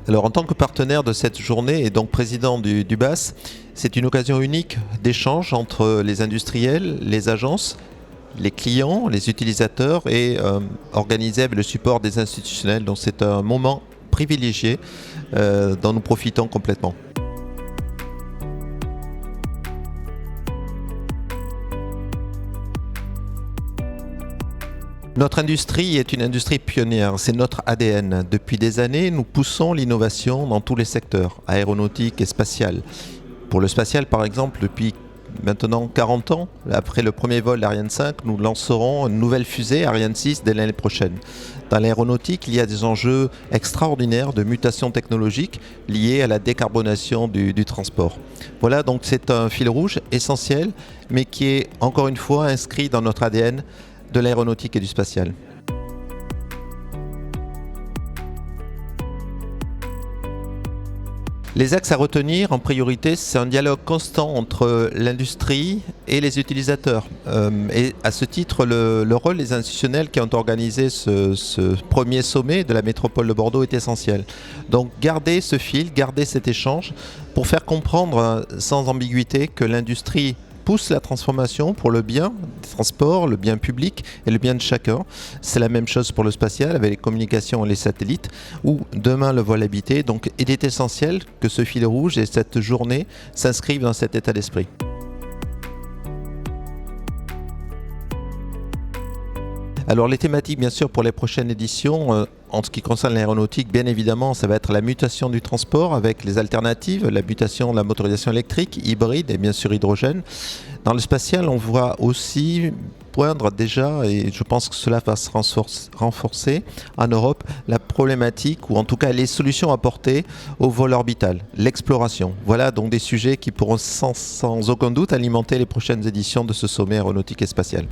Alors, en tant que partenaire de cette journée et donc président du BAS, c'est une occasion unique d'échange entre les industriels, les agences, les clients, les utilisateurs et organisé avec le support des institutionnels. Donc c'est un moment privilégié dont nous profitons complètement. Notre industrie est une industrie pionnière, c'est notre ADN. Depuis des années, nous poussons l'innovation dans tous les secteurs, aéronautique et spatial. Pour le spatial, par exemple, depuis maintenant 40 ans, après le premier vol d'Ariane 5, nous lancerons une nouvelle fusée Ariane 6 dès l'année prochaine. Dans l'aéronautique, il y a des enjeux extraordinaires de mutation technologique liés à la décarbonation du transport. Voilà, donc c'est un fil rouge essentiel, mais qui est encore une fois inscrit dans notre ADN de l'aéronautique et du spatial. Les axes à retenir en priorité, c'est un dialogue constant entre l'industrie et les utilisateurs. Et à ce titre, le rôle des institutionnels qui ont organisé ce premier sommet de la métropole de Bordeaux est essentiel. Donc garder ce fil, garder cet échange pour faire comprendre sans ambiguïté que l'industrie pousse la transformation pour le bien des transports, le bien public et le bien de chacun. C'est la même chose pour le spatial avec les communications et les satellites ou demain le vol habité. Donc il est essentiel que ce fil rouge et cette journée s'inscrivent dans cet état d'esprit. Alors les thématiques bien sûr pour les prochaines éditions, en ce qui concerne l'aéronautique, bien évidemment, ça va être la mutation du transport avec les alternatives, la mutation de la motorisation électrique, hybride et bien sûr hydrogène. Dans le spatial, on voit aussi poindre déjà, et je pense que cela va se renforcer en Europe, la problématique ou en tout cas les solutions apportées au vol orbital, l'exploration. Voilà donc des sujets qui pourront sans aucun doute alimenter les prochaines éditions de ce sommet aéronautique et spatial.